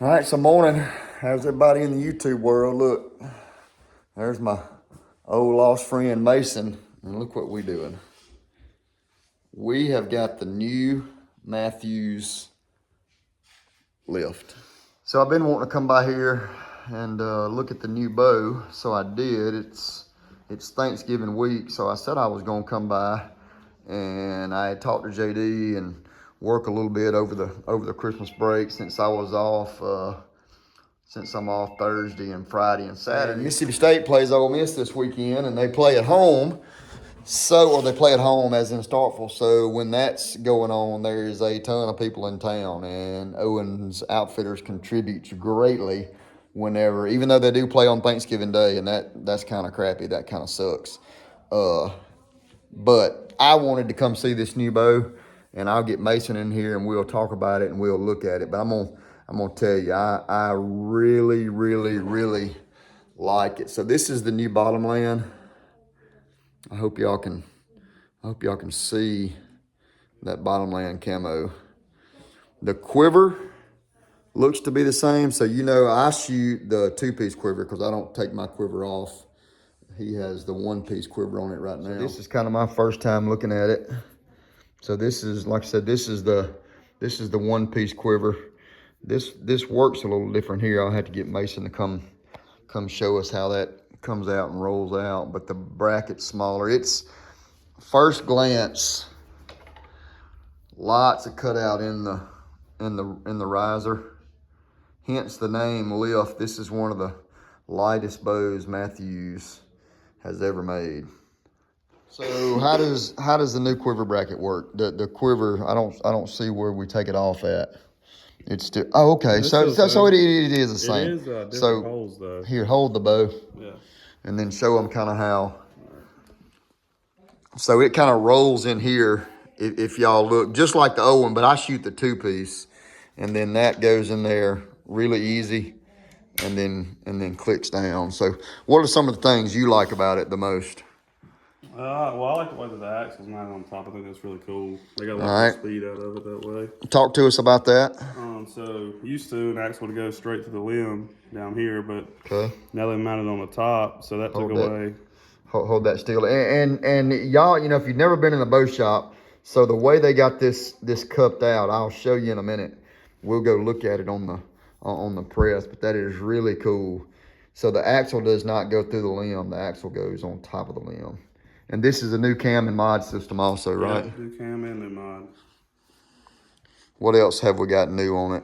All right, so morning. How's everybody in the YouTube world? Look, there's my old lost friend Mason, and look what we doing. We have got the new Mathews lift. So I've been wanting to come by here and look at the new bow, so I did. It's Thanksgiving week, so I said I was gonna come by, and I had talked to JD and work a little bit over the Christmas break since I was off. Since I'm off Thursday and Friday and Saturday. Mississippi State plays Ole Miss this weekend, and they play at home. Or they play at home as in Starkville. So when that's going on, there's a ton of people in town, and Owens Outfitters contributes greatly whenever, even though they do play on Thanksgiving Day, and that's kind of crappy. That kind of sucks. But I wanted to come see this new bow, and I'll get Mason in here and we'll talk about it and we'll look at it. But I'm gonna tell you, I really, really, really like it. So this is the new bottomland. I hope y'all can see that bottomland camo. The quiver looks to be the same. So I shoot the 2-piece quiver because I don't take my quiver off. He has the 1-piece quiver on it right now. So this is kind of my first time looking at it. So this is, like I said, this is the 1-piece quiver. This works a little different here. I'll have to get Mason to come show us how that comes out and rolls out. But the bracket's smaller. It's first glance, lots of cutout in the riser. Hence the name Lift. This is one of the lightest bows Mathews has ever made. So how does the new quiver bracket work? The quiver, I don't see where we take it off at. It's still, oh, okay. So it is the same. It is different holes though. Here, hold the bow. Yeah. And then show them kind of how. So it kind of rolls in here if y'all look, just like the old one, but I shoot the 2-piece, and then that goes in there really easy, and then clicks down. So what are some of the things you like about it the most? Well, I like the way that the axle's mounted on top. I think that's really cool. They got a lot of speed out of it that way. Talk to us about that. So used to an axle would go straight to the limb down here, but now they mounted on the top, so that took away. Hold that still. And y'all, if you've never been in a bow shop, so the way they got this cupped out, I'll show you in a minute. We'll go look at it on the press, but that is really cool. So the axle does not go through the limb. The axle goes on top of the limb. And this is a new cam and mod system also, right? Yeah, new cam and new mod. What else have we got new on it?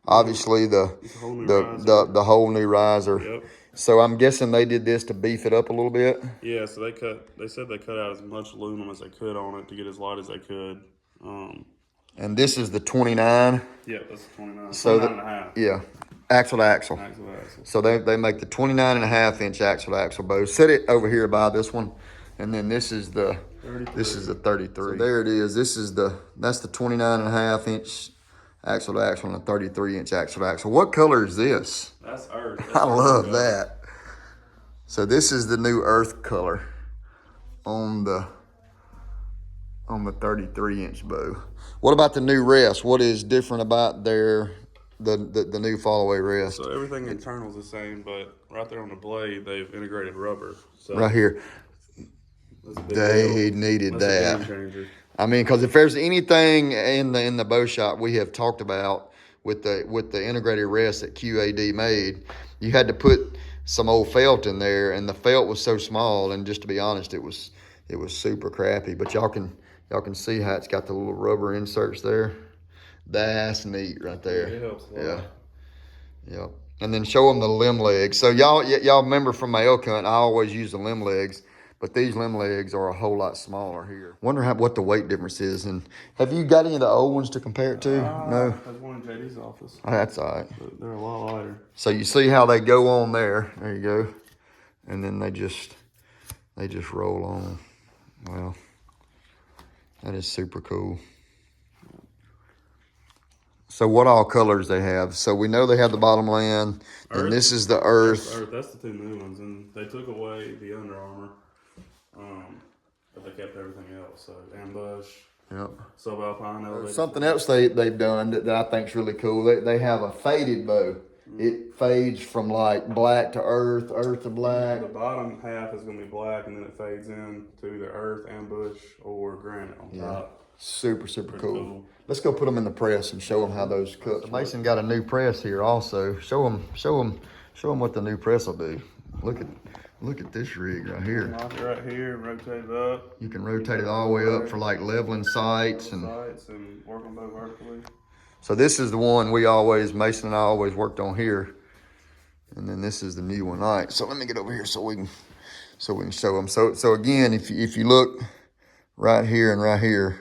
Obviously the whole new riser. Yep. So I'm guessing they did this to beef it up a little bit. Yeah, so they said they cut out as much aluminum as they could on it to get as light as they could. And this is the 29. Yeah, that's the 29. So 29 and a half. Yeah, axle to axle. Axle to axle. So they make the 29.5-inch axle to axle bow. Set it over here by this one, and then this is the 33. So there it is. That's the 29.5-inch axle to axle and a 33-inch axle to axle. What color is this? That's earth. I love that. So this is the new earth color on the 33-inch bow. What about the new rest? What is different about the new fall away rest? So everything internal is the same, but right there on the blade they've integrated rubber. So right here, they needed that. I mean, because if there's anything in the bow shop we have talked about with the integrated rest that QAD made, you had to put some old felt in there, and the felt was so small, and just to be honest, it was super crappy. But y'all can see how it's got the little rubber inserts there. That's neat right there. It helps a lot. Yeah. And then show them the limb legs. So y'all remember from my elk hunt, I always use the limb legs, but these limb legs are a whole lot smaller here. Wonder what the weight difference is. And have you got any of the old ones to compare it to? No. There's one in JD's office. Oh, that's all right. But they're a lot lighter. So you see how they go on there. There you go. And then they just roll on. Well, that is super cool. So what all colors they have? So we know they have the bottomland, and this is the earth. That's the two new ones, and they took away the Under Armour, but they kept everything else. So ambush, Yep. Subalpine elevated. Something else they've done that I think's really cool. They have a faded bow. It fades from like black to earth, earth to black. The bottom half is going to be black, and then it fades in to either earth, ambush, or granite on top. Super cool. Let's go put them in the press and show them how those cook. Mason got a new press here also. Show them what the new press will do. Look at this rig right here. Lock it right here, rotate it up. You can rotate it all the way up for like leveling sights and work them both vertically. So this is the one Mason and I always worked on here. And then this is the new one. All right, so let me get over here so we can show them. So again, if you look right here and right here,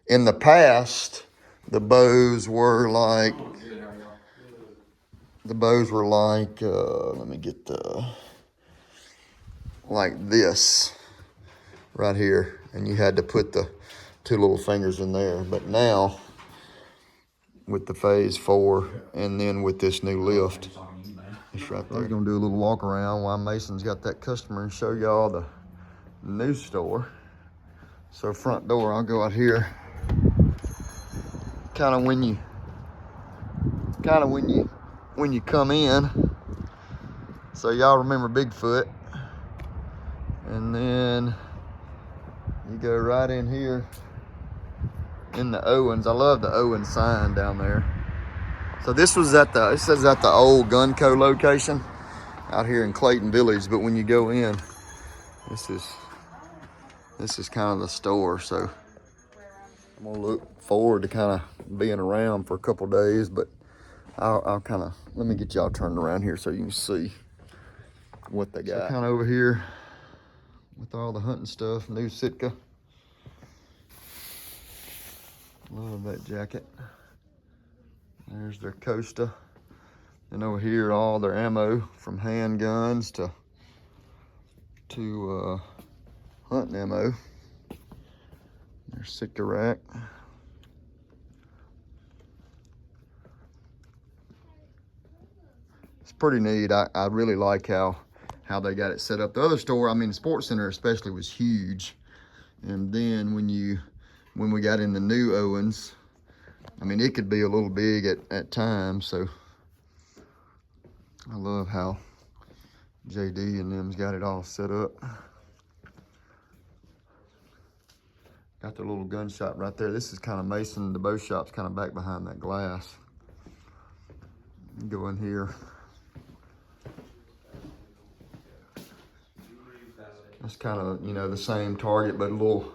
in the past, the bows were like, let me get like this right here. And you had to put the two little fingers in there. But now, with the phase 4 and then with this new lift, it's right there. We're gonna do a little walk around while Mason's got that customer and show y'all the new store. So front door, I'll go out here. Kind of when you come in. So y'all remember Bigfoot. And then you go right in here in the Owens. I love the Owens sign down there. So this was at the old Gunco location out here in Clayton Village. But when you go in, this is kind of the store. So I'm gonna look forward to kind of being around for a couple days, but I'll kind of, let me get y'all turned around here so you can see what they got. So kind of over here with all the hunting stuff, new Sitka. Love that jacket. There's their Costa. And over here, all their ammo from handguns to hunting ammo. There's Sitka rack. It's pretty neat. I really like how they got it set up. The other store, I mean, the Sports Center especially, was huge. And then when we got in the new Owens, I mean, it could be a little big at times. So I love how JD and them's got it all set up. Got their little gun shop right there. This is kind of Mason. The bow shop's kind of back behind that glass. Go in here. It's kind of, the same target, but a little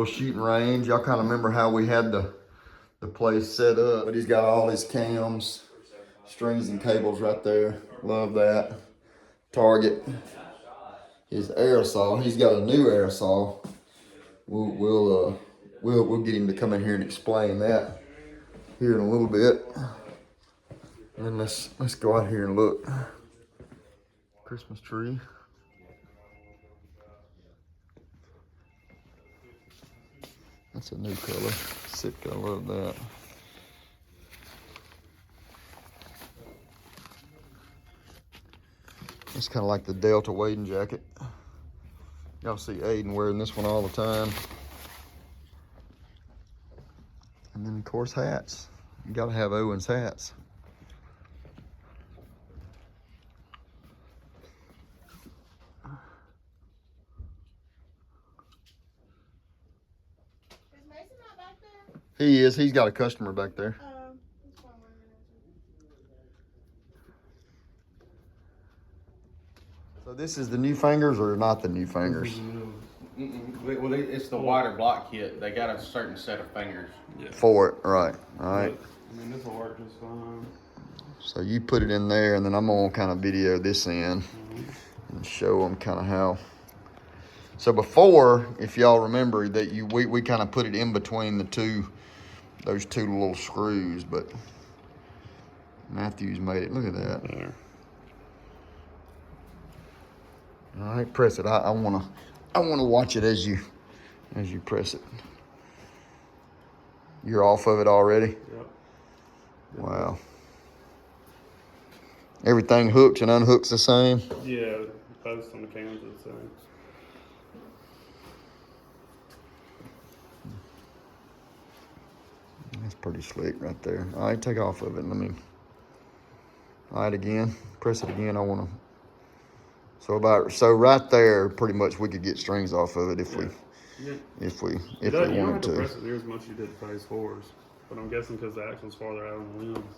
shooting range. Y'all kind of remember how we had the place set up. But he's got all his cams, strings and cables right there. Love that. Target. His aerosol. He's got a new aerosol. We'll get him to come in here and explain that here in a little bit. And then let's go out here and look. Christmas tree. That's a new color. Sitka, I love that. It's kind of like the Delta wading jacket. Y'all see Aiden wearing this one all the time. And then, of course, hats. You gotta have Owens hats. Is Mason not back there? He is. He's got a customer back there. He's fine. So this is the new fingers or not the new fingers? Well, it's the wider block kit. They got a certain set of fingers. Yeah. For it, right. All right. I mean, this will work just fine. So you put it in there, and then I'm gonna kind of video this in and show them kind of how. So before, if y'all remember that we kind of put it in between those two little screws, but Mathews made it. Look at that. There. All right, press it. I wanna watch it as you press it. You're off of it already? Yep. Wow. Everything hooks and unhooks the same? Yeah, both on the cams are the same. That's pretty slick right there. All right, take off of it. Let me. All right, again. Press it again. I want to. So right there, pretty much we could get strings off of it if we You don't have wanted to to. press it near as much as you did phase 4s, but I'm guessing because the axle's farther out on the limbs,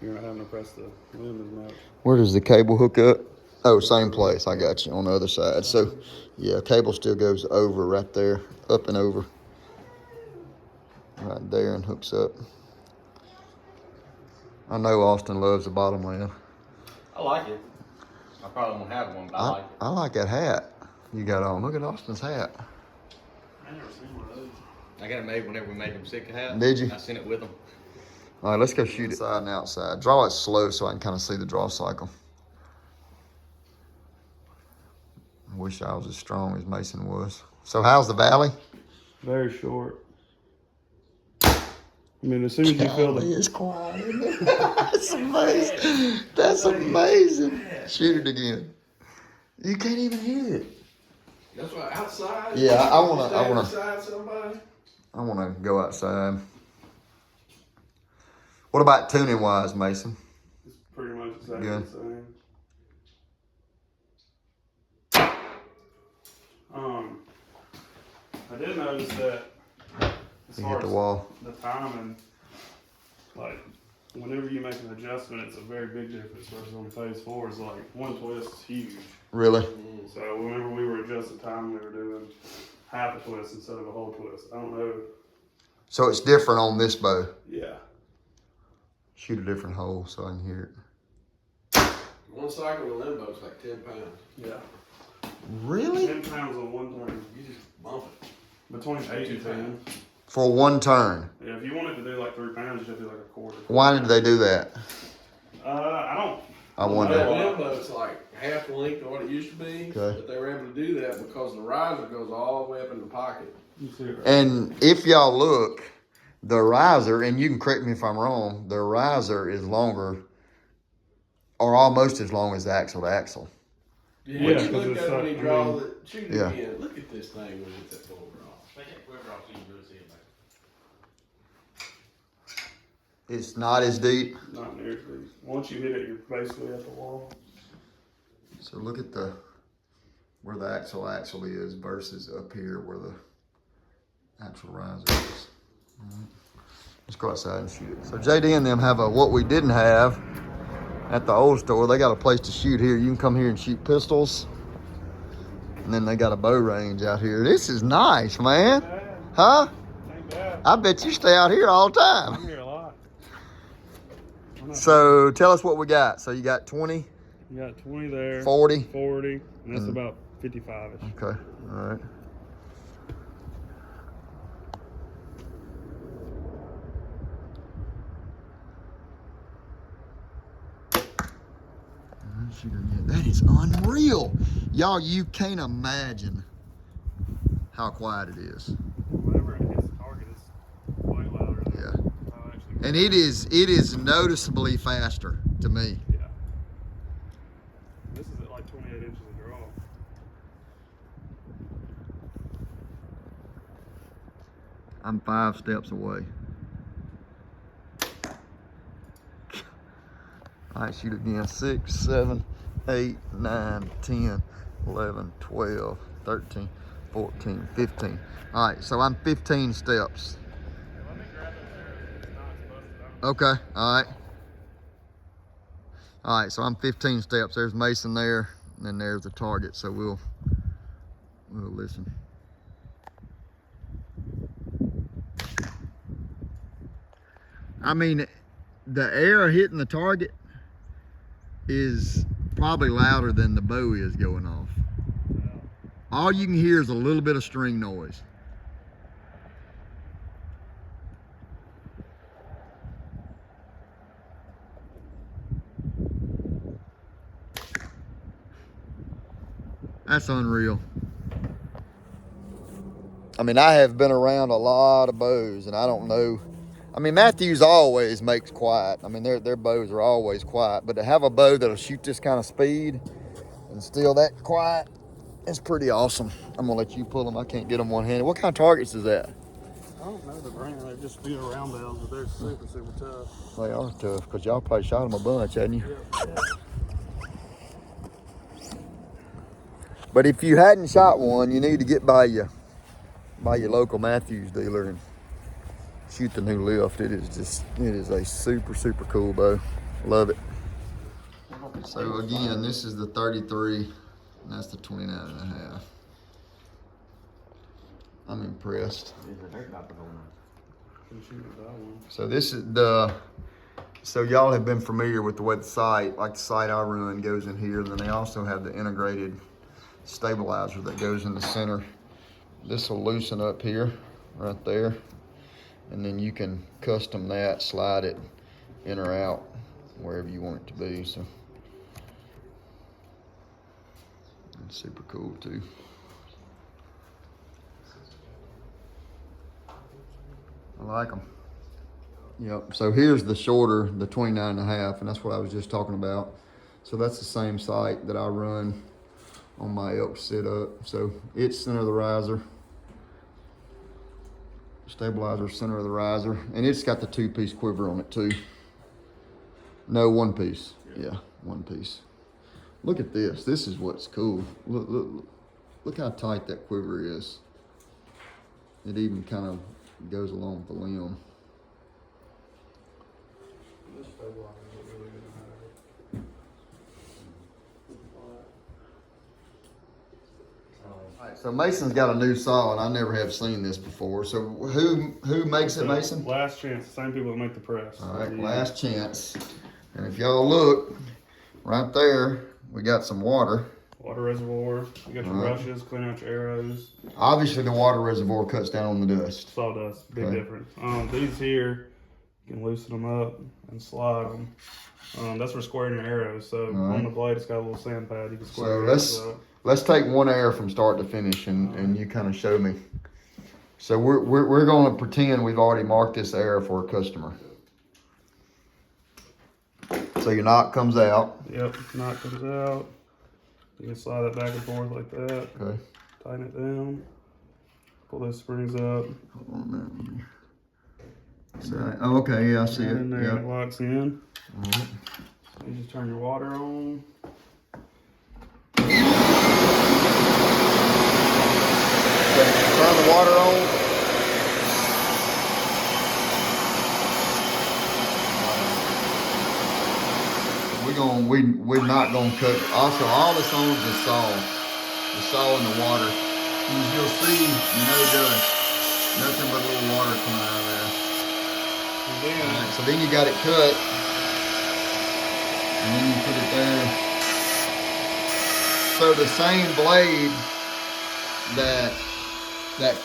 you're not having to press the limb as much. Where does the cable hook up? Oh, same place. I got you on the other side. So, yeah, cable still goes over right there, up and over. Right there and hooks up. I know Austin loves the bottom limb. I like it. I probably won't have one, but I like it. I like that hat you got on. Look at Austin's hat. I never seen one of those. I got it made whenever we made them sick hat. Did you? I sent it with them. All right, let's go shoot it inside and outside. Draw it slow so I can kind of see the draw cycle. I wish I was as strong as Mason was. So how's the valley? Very short. I mean, as soon as you feel the... It's quiet, isn't it? That's amazing. That's amazing. Shoot it again. You can't even hear it. That's why outside. Yeah, I wanna Outside somebody. I wanna go outside. What about tuning wise, Mason? It's pretty much exactly Good. the same. I did notice that as You far hit the as wall. the timing, like whenever you make an adjustment, it's a very big difference versus on phase 4. It's like one twist is huge. Really? So whenever we were adjusting time, we were doing half a twist instead of a whole twist. I don't know. So it's different on this bow. Yeah. Shoot a different hole so I can hear it. One cycle of limbo is like 10 pounds. Yeah. Really? 10 pounds on one turn. You just bump it. Between 8 and 10. For one turn. Yeah, if you wanted to do like 3 pounds, you should do like a quarter. Why did they do that? I don't. I That wonder. limbo is like half the length of what it used to be. Okay. But they were able to do that because the riser goes all the way up in the pocket. You see it right. And if y'all look, the riser, and you can correct me if I'm wrong, the riser is longer or almost as long as the axle to axle. Yeah, Yeah, you 'cause look it's at it when he I draws mean- it, shoot it Yeah. again. Look at this thing when it's at full draw. It's not as deep. Not near as deep. Once you hit it, you're basically at the wall. So look at where the axle is versus up here where the actual riser is. All right. Let's go outside and shoot it. So JD and them have what we didn't have at the old store. They got a place to shoot here. You can come here and shoot pistols. And then they got a bow range out here. This is nice, man. Huh? Ain't bad. I bet you stay out here all the I'm time. here a lot. So tell us what we got. So you got 20, You got 20 there. 40. 40. And that's about 55-ish. Okay, all right. That is unreal. Y'all, you can't imagine how quiet it is. Whenever it hits the target, it's way louder than Yeah. how it actually And it is noticeably faster to me. Yeah. This is at like 28 inches of draw. I'm 5 steps away. All right, shoot again. 6, 7, 8, 9, 10, 11, 12, 13, 14, 15. All right, so I'm 15 steps. Let me grab it there. It's not supposed to. Okay, all right. All right, so I'm 15 steps. There's Mason there, and then there's the target. So we'll listen. I mean, the air hitting the target is probably louder than the bow is going off. All you can hear is a little bit of string noise. That's unreal. I mean, I have been around a lot of bows, and I don't know. I mean, Mathews always makes quiet. I mean, their bows are always quiet. But to have a bow that'll shoot this kind of speed and still that quiet, it's pretty awesome. I'm gonna let you pull them. I can't get them one-handed. What kind of targets is that? don't know the brand. They're just big round bells, but they're super, super tough. They are tough, because y'all probably shot them a bunch, hadn't you? Yeah. But if you hadn't shot one, you need to get by your local Mathews dealer and shoot the new lift. It is a super, super cool bow. Love it. So again, this is the 33, and that's the 29.5. I'm impressed. So this is so y'all have been familiar with the way the sight, like the sight I run goes in here, and then they also have the integrated stabilizer that goes in the center. This will loosen up here, right there, and then you can custom that, slide it in or out, wherever you want it to be. So it's super cool too. I like them. Yep, so here's the shorter, the 29.5, and that's what I was just talking about. So that's the same sight that I run on my elk sit up. So it's center of the riser, stabilizer center of the riser, and it's got the 2-piece quiver on it too. No, 1 piece. Yeah, 1 piece. Look at this. This is what's cool. Look how tight that quiver is. It even kind of goes along with the limb. Alright, so Mason's got a new saw, and I never have seen this before. So who makes it, Mason? Last Chance, the same people that make the press. All right, Last Chance. And if y'all look, right there, we got some water. Water reservoir. You got your brushes, clean out your arrows. Obviously, the water reservoir cuts down on the dust. Sawdust, big Okay. difference. These here, you can loosen them up and slide them. That's for squaring your arrows. So on the blade, it's got a little sand pad. You can square So your arrows up. let's take one arrow from start to finish, and you kind of show me. So we're going to pretend we've already marked this arrow for a customer. So your knot comes out. Yep, knot comes out. You can slide it back and forth like that. Okay. Tighten it down. Pull those springs up. Hold on a minute. So, oh, okay, yeah, I see it. And there, Yep. it locks in. All right. You just turn your water on. Okay, turn the water on. We're not gonna cut. Also, all this on is the saw in the water. As you'll see, no dust, nothing but a little water coming out of there. And then, All right, so then you got it cut, and then you put it there. So the same blade that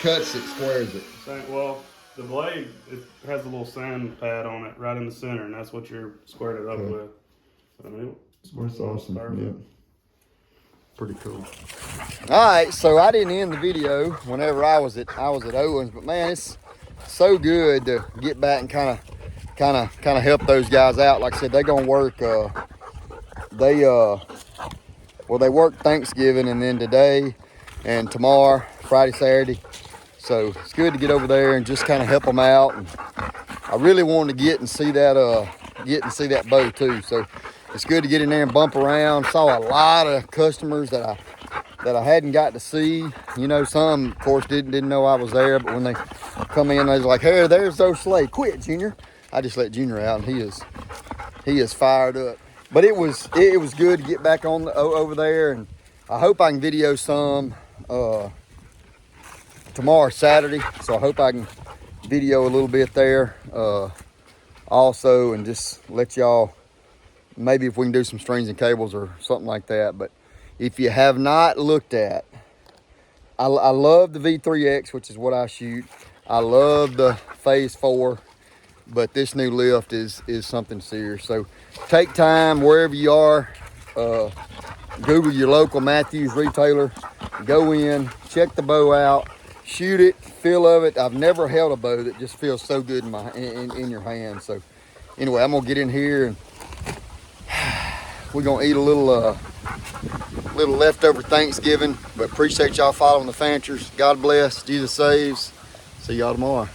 cuts it squares it. well, the blade, it has a little sand pad on it right in the center, and that's what you're squaring it up with. I mean, it squares it up perfect. Yeah. Pretty cool. All right, so I didn't end the video whenever I was at Owens, but man, it's so good to get back and kind of help those guys out. Like I said, they're gonna work. They work Thanksgiving, and then today and tomorrow, Friday, Saturday. So it's good to get over there and just kind of help them out. And I really wanted to get and see that bow too. So it's good to get in there and bump around. Saw a lot of customers that I hadn't got to see. You know, some of course didn't know I was there, but when they come in, they was like, "Hey, there's those Slade. Quit, Junior." I just let Junior out, and he is fired up. But it was good to get back on over there, and I hope I can video some tomorrow, Saturday. So I hope I can video a little bit there also, and just let y'all. Maybe if we can do some strings and cables or something like that. But if you have not looked at, I love the V3X, which is what I shoot. I love the Phase 4, but this new lift is something serious. So take time wherever you are. Google your local Mathews retailer. Go in, check the bow out, shoot it, feel of it. I've never held a bow that just feels so good in your hand. So anyway, I'm gonna get in here and we're gonna eat a little leftover Thanksgiving, but appreciate y'all following the Fanchers. God bless, Jesus saves. See y'all tomorrow.